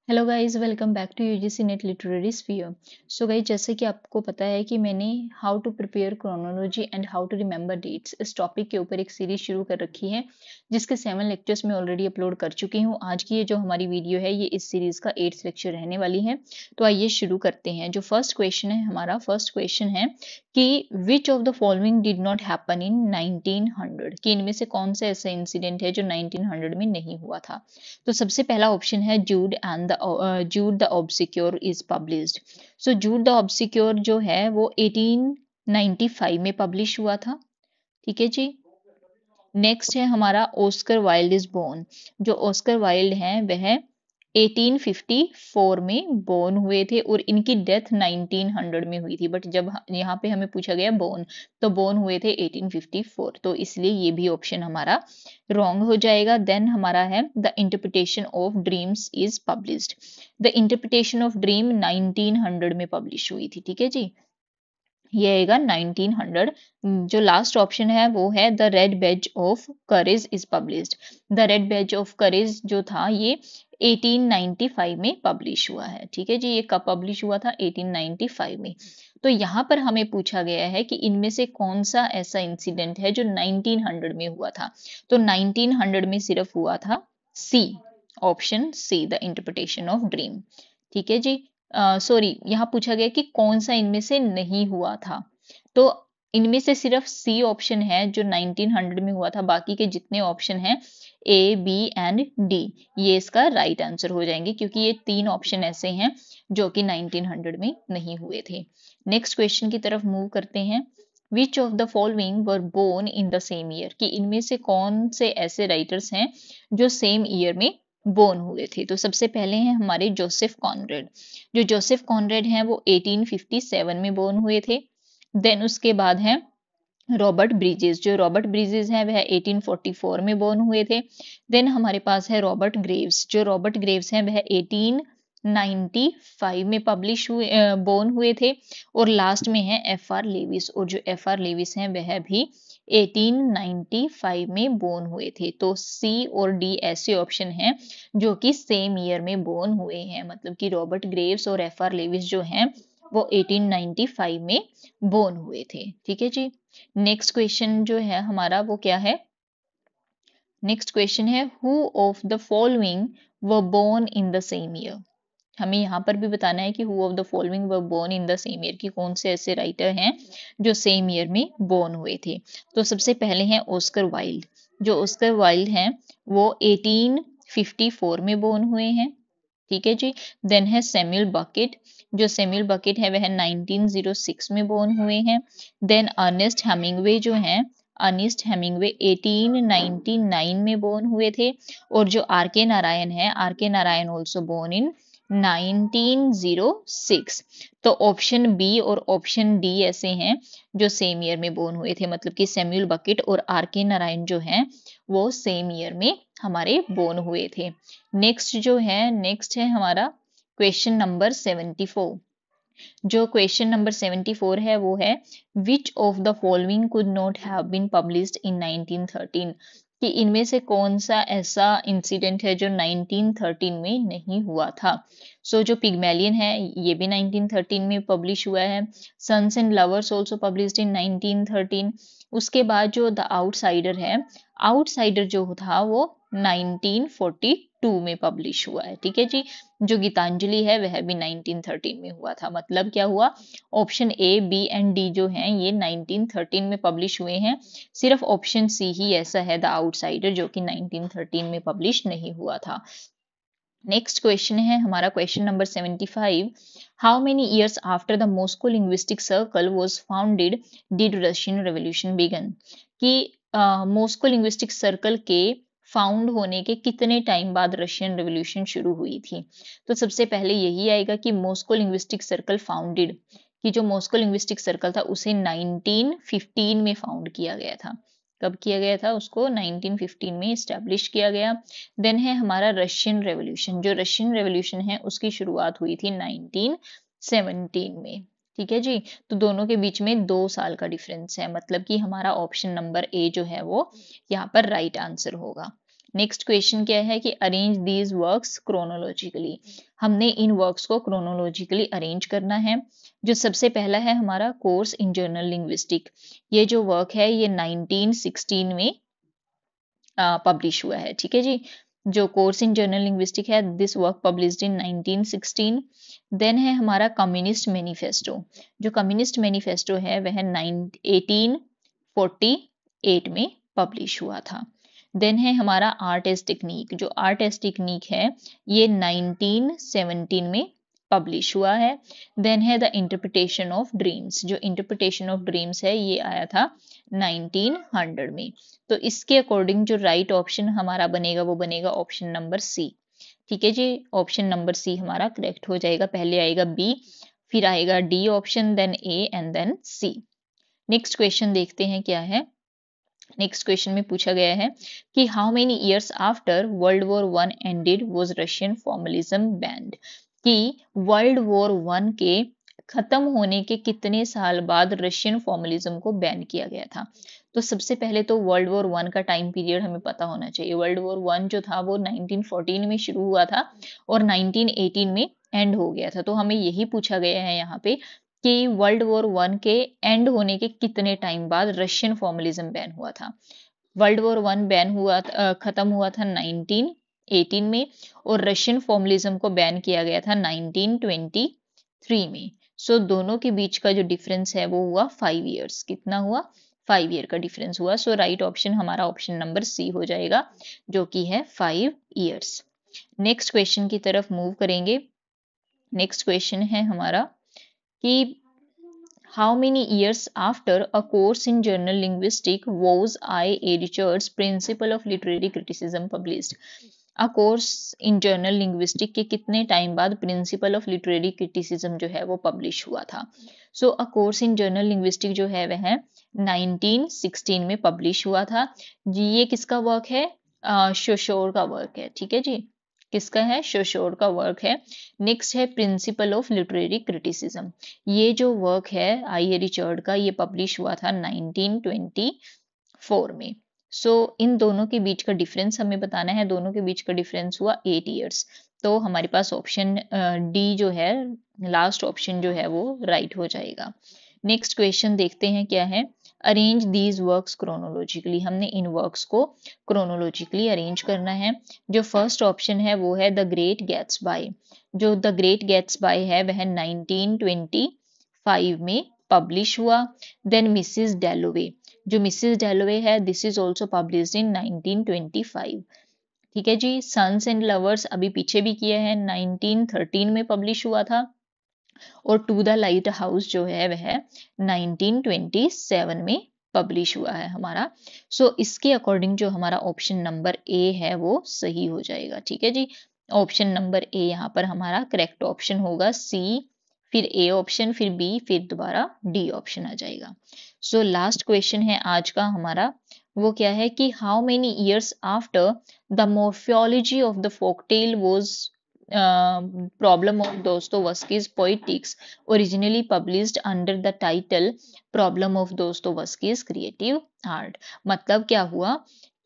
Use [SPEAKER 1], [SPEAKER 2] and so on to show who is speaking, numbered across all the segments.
[SPEAKER 1] Hello guys, welcome back to UGC NET literary sphere. So guys, जैसे कि आपको पता है कि मैंने how to prepare chronology and how to remember dates इस टॉपिक के ऊपर एक सीरीज शुरू कर रखी है, जिसके 7 लेक्चर्स मैं ऑलरेडी अपलोड कर चुकी हूँ। आज की ये जो हमारी वीडियो है, ये इस सीरीज का 8th लेक्चर रहने वाली है। तो आइए शुरू करते हैं। जो फर्स्ट क्वेश्चन है, हमारा फर्स्ट क्वेश्चन है कि विच of the following did not happen in 1900, कि इनमें से कौन सा ऐसा इंसिडेंट है जो 1900 में नहीं हुआ था। तो सबसे पहला ऑप्शन है Jude the Obscure is published. So Jude the Obscure जो है वो 1895 में पब्लिश हुआ था। ठीक है जी। नेक्स्ट है हमारा ऑस्कर वाइल्ड इज बोर्न। जो ऑस्कर वाइल्ड है वह 1854 में बोर्न हुए थे और इनकी डेथ 1900 में हुई थी। बट जब यहाँ पे हमें पूछा गया बोर्न, तो बोर्न हुए थे 1854, तो इसलिए ये भी ऑप्शन हमारा रॉन्ग हो जाएगा। देन हमारा है the interpretation of dreams is published. The interpretation of dream 1900 में पब्लिश हुई थी। ठीक है जी, ये आएगा 1900। जो लास्ट ऑप्शन है वो है the red Baij of courage is published. The red Baij of courage जो था ये 1895 में पब्लिश हुआ है। ठीक है जी, ये कब पब्लिश हुआ था? 1895 में। तो यहाँ पर हमें पूछा गया है कि इनमें से कौन सा ऐसा इंसिडेंट है जो 1900 में हुआ था। तो 1900 में सिर्फ हुआ था C, option C, the interpretation of dream. ठीक है जी। सॉरी, यहाँ पूछा गया कि कौन सा इनमें से नहीं हुआ था। तो इनमें से सिर्फ सी ऑप्शन है जो 1900 में हुआ था। बाकी के जितने ऑप्शन हैं ए, बी एंड डी, ये इसका राइट आंसर हो जाएंगे, क्योंकि ये 3 ऑप्शन ऐसे हैं जो कि 1900 में नहीं हुए थे। नेक्स्ट क्वेश्चन की तरफ मूव करते हैं। Which of the following were born in the same year, कि इनमें से कौन से ऐसे राइटर्स हैं जो सेम ईयर में बोर्न हुए थे। तो सबसे पहले हैं हमारे जोसेफ कॉनरेड। जो जोसेफ कॉनरेड हैं वो 1857 में बोर्न हुए थे। देन उसके बाद है रॉबर्ट ब्रिजेस। जो रॉबर्ट ब्रिजेस हैं वह 1844 में बोर्न हुए थे। देन हमारे पास है रॉबर्ट ग्रेव्स। जो रॉबर्ट ग्रेव्स हैं वह 1895 में पब्लिश हुए बोर्न हुए थे। और लास्ट में है एफ आर लेविस। और जो एफ आर लेविस हैं वह भी 1895 में बोर्न हुए थे। तो सी और डी ऐसे ऑप्शन हैं जो कि सेम ईयर में बोर्न हुए हैं, मतलब कि रॉबर्ट ग्रेव्स और एफ आर लेविस जो हैं वो 1895 में बोर्न हुए थे। ठीक है जी। नेक्स्ट क्वेश्चन जो है हमारा वो क्या है? नेक्स्ट क्वेश्चन है who of the following were born in the same year. हमें यहाँ पर भी बताना है कि who of the following were born in the same year, की कौन से ऐसे राइटर हैं जो सेम ईयर में बोर्न हुए थे। तो सबसे पहले हैं ऑस्कर वाइल्ड। जो ऑस्कर वाइल्ड हैं वो 1854 में बोर्न हुए हैं। ठीक है जी। देन है सैमुअल बकेट। जो सैमुअल बकेट है वह 1906 में बोर्न हुए हैं। देन अर्नेस्ट हेमिंग्वे जो हैं, अर्नेस्ट हेमिंग्वे 1899 में बोर्न हुए थे। और जो आर के नारायण है, आर के नारायण ऑल्सो बोर्न इन 1906। तो ऑप्शन बी और ऑप्शन डी ऐसे हैं जो सेम ईयर में बोर्न हुए थे, मतलब कि सैमुअल बकेट और आर के नारायण जो हैं वो सेम ईयर में हमारे बोर्न हुए थे। नेक्स्ट है हमारा क्वेश्चन नंबर 74। जो क्वेश्चन नंबर 74 है वो है which of the following could not have been published in 1913, कि इनमें से कौन सा ऐसा इंसिडेंट है जो 1913 में नहीं हुआ था। सो जो पिग्मेलियन है ये भी 1913 में पब्लिश हुआ है। Sons and Lovers also published in 1913। उसके बाद जो द आउटसाइडर है, आउटसाइडर जो था वो 1942 में पब्लिश हुआ है। ठीक है जी। जो गीतांजलि है वह भी 1913 में हुआ था। मतलब क्या हुआ, option A, B and D जो हैं ये 1913 में पब्लिश हुए हैं। सिर्फ ऑप्शन सी ही ऐसा है द आउटसाइडर जो कि 1913 में पब्लिश नहीं हुआ था। नेक्स्ट क्वेश्चन है हमारा question number 75। How many years after the Moscow Linguistic Circle was founded did Russian Revolution begin, कि मॉस्को लिंग्विस्टिक सर्कल के फाउंड होने के कितने टाइम बाद रशियन रेवोल्यूशन शुरू हुई थी। तो सबसे पहले यही आएगा कि मॉस्को लिंग्विस्टिक सर्कल फाउंडेड, कि जो मॉस्को लिंग्विस्टिक सर्कल था उसे 1915 में फाउंड किया गया था। कब किया गया था? उसको 1915 में इस्टेब्लिश किया गया। देन है हमारा रशियन रेवोल्यूशन। जो रशियन रेवोल्यूशन है उसकी शुरुआत हुई थी 1917 में। ठीक है जी। तो दोनों के बीच में 2 साल का डिफरेंस है, मतलब कि हमारा ऑप्शन नंबर ए जो है वो यहाँ पर राइट आंसर होगा। नेक्स्ट क्वेश्चन क्या है कि अरेंज दीज वर्क्स क्रोनोलॉजिकली। हमने इन वर्क्स को क्रोनोलॉजिकली अरेंज करना है। जो सबसे पहला है हमारा कोर्स इन जर्नल लिंग्विस्टिक। ये जो वर्क है ये 1916 में पब्लिश हुआ है। ठीक है जी, जो कोर्स इन जर्नल लिंग्विस्टिक है, this work published in 1916। Then है हमारा कम्युनिस्ट मैनिफेस्टो। जो कम्युनिस्ट मैनिफेस्टो है वह 1848 में पब्लिश हुआ था। देन है हमारा आर्ट एज टेक्निक। जो आर्ट एज टेक्निक है ये 1917 में पब्लिश हुआ है। देन है द इंटरप्रिटेशन ऑफ ड्रीम्स। जो इंटरप्रिटेशन ऑफ ड्रीम्स है ये आया था 1900 में। तो इसके अकॉर्डिंग जो राइट ऑप्शन हमारा बनेगा वो बनेगा ऑप्शन नंबर सी। ठीक है जी, ऑप्शन नंबर सी हमारा करेक्ट हो जाएगा। पहले आएगा बी, फिर आएगा D option, then A and then C. Next question देखते हैं क्या है। नेक्स्ट क्वेश्चन में पूछा गया है कि how many years after world war one ended was Russian formalism band. कि वर्ल्ड वॉर वन के खत्म होने के कितने साल बाद रशियन फॉर्मलिज्म को बैन किया गया था। तो सबसे पहले तो वर्ल्ड वॉर वन का टाइम पीरियड हमें पता होना चाहिए। वर्ल्ड वॉर वन जो था वो 1914 में शुरू हुआ था और 1918 में एंड हो गया था। तो हमें यही पूछा गया है यहाँ पे कि वर्ल्ड वॉर वन के एंड होने के कितने टाइम बाद रशियन फॉर्मलिज्म बैन हुआ था। वर्ल्ड वॉर वन बैन हुआ खत्म हुआ था 1918 में और रशियन फॉर्मलिज्म को बैन किया गया था 1923 में। सो दोनों के बीच का जो डिफरेंस है वो हुआ 5 इयर्स। कितना हुआ? 5 ईयर का डिफरेंस हुआ। सो राइट ऑप्शन हमारा ऑप्शन नंबर सी हो जाएगा, जो कि है 5 इयर्स। नेक्स्ट क्वेश्चन की तरफ मूव करेंगे। नेक्स्ट क्वेश्चन है हमारा कि how many years after a course in journal linguistic was I.A. Richards Principle of Literary Criticism published? A course in journal linguistic के कितने टाइम बाद Principle of Literary Criticism जो है वो पब्लिश हुआ था। So a course in journal linguistic जो है वह 1916 में पब्लिश हुआ था जी। ये किसका वर्क है? शोशोर का वर्क है। ठीक है जी, किसका है? शोशोर का वर्क है। नेक्स्ट है प्रिंसिपल ऑफ लिटरेरी क्रिटिसिज्म। ये जो वर्क है आई.ए. रिचर्ड का, ये पब्लिश हुआ था 1924 में। सो इन दोनों के बीच का डिफरेंस हमें बताना है। दोनों के बीच का डिफरेंस हुआ 8 इयर्स। तो हमारे पास ऑप्शन डी जो है, लास्ट ऑप्शन जो है वो राइट हो जाएगा। नेक्स्ट क्वेश्चन देखते हैं क्या है। Arrange these works chronologically. हमने इन वर्क्स को क्रोनोलॉजिकली अरेंज करना है। जो फर्स्ट ऑप्शन है वो है द ग्रेट गैट्सबाई। जो द ग्रेट गैट्सबाई है वह 1925 में पब्लिश हुआ। Then Mrs Dalloway. जो मिसिस डैलोवे है this is also published in 1925। ठीक है जी। सन्स एंड लवर्स अभी पीछे भी किया है, 1913 में पब्लिश हुआ था। और टू द लाइट हाउस जो है वह 1927 में पब्लिश हुआ है हमारा। सो इसके अकॉर्डिंग जो हमारा ऑप्शन नंबर ए है वो सही हो जाएगा। ठीक है जी, ऑप्शन नंबर ए यहाँ पर हमारा करेक्ट ऑप्शन होगा। सी, फिर ए ऑप्शन, फिर बी, फिर दोबारा डी ऑप्शन आ जाएगा। सो लास्ट क्वेश्चन है आज का हमारा, वो क्या है कि how many years after the morphology of the folktale was problem of Dostoevsky's poetics originally published under the title problem of Dostoevsky's creative art। मतलब क्या हुआ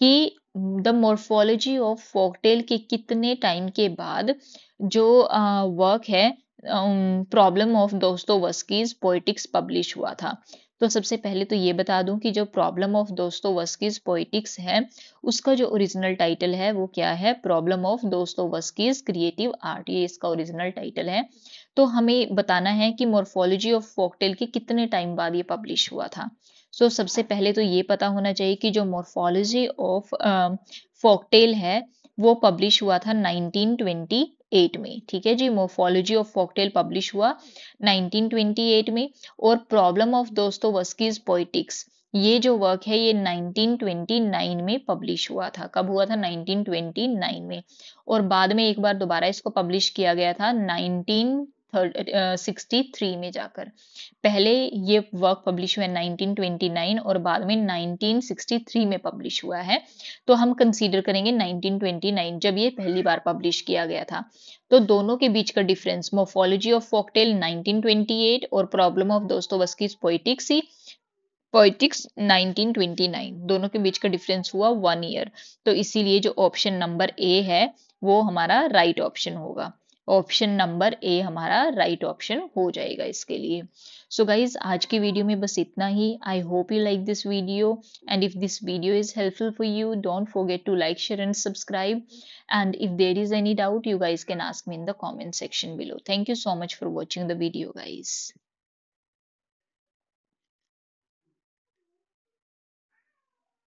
[SPEAKER 1] कि द मॉर्फोलॉजी ऑफ फोकटेल के कितने टाइम के बाद जो वर्क है problem of Dostoevsky's poetics publish हुआ था। तो सबसे पहले तो ये बता दूं कि जो प्रॉब्लम ऑफ दोस्तोवस्कीज पोएटिक्स है उसका जो ओरिजिनल टाइटल है वो क्या है? प्रॉब्लम ऑफ दोस्तोवस्कीज क्रिएटिव आर्ट, ये इसका ओरिजिनल टाइटल है। तो हमें बताना है कि मॉर्फोलॉजी ऑफ फोकटेल के कितने टाइम बाद ये पब्लिश हुआ था। सो सबसे पहले तो ये पता होना चाहिए कि जो मॉर्फोलॉजी ऑफ फोकटेल है वो पब्लिश हुआ था 1928 में। ठीक है जी, मॉर्फोलॉजी ऑफ फोकटेल पब्लिश हुआ 1928 में। और प्रॉब्लम ऑफ दोस्तोवस्कीज पोएटिक्स, ये जो वर्क है ये 1929 में पब्लिश हुआ था। कब हुआ था? 1929 में। और बाद में एक बार दोबारा इसको पब्लिश किया गया था 1963 में जाकर। पहले ये वर्क पब्लिश हुआ 1929 और बाद में 1963 में पब्लिश हुआ है। तो हम कंसीडर करेंगे 1929 जब ये पहली बार पब्लिश किया गया था। तो दोनों के बीच का डिफरेंस मॉर्फोलॉजी ऑफ फोकटेल 1928 और प्रॉब्लम ऑफ दोस्तोवस्कीज पोएटिक्स ही पोइटिक्स 1929, दोनों के बीच का डिफरेंस हुआ 1 ईयर। तो इसीलिए जो ऑप्शन नंबर ए है वो हमारा राइट ऑप्शन होगा। ऑप्शन नंबर ए हमारा राइट ऑप्शन हो जाएगा इसके लिए। सो गाइज, आज की वीडियो में बस इतना ही। I hope you like this video, and if this video is helpful for you, don't forget to like, share and subscribe, and if there is any doubt, you guys can ask me in the comment section below. Thank you so much for watching the video, guys.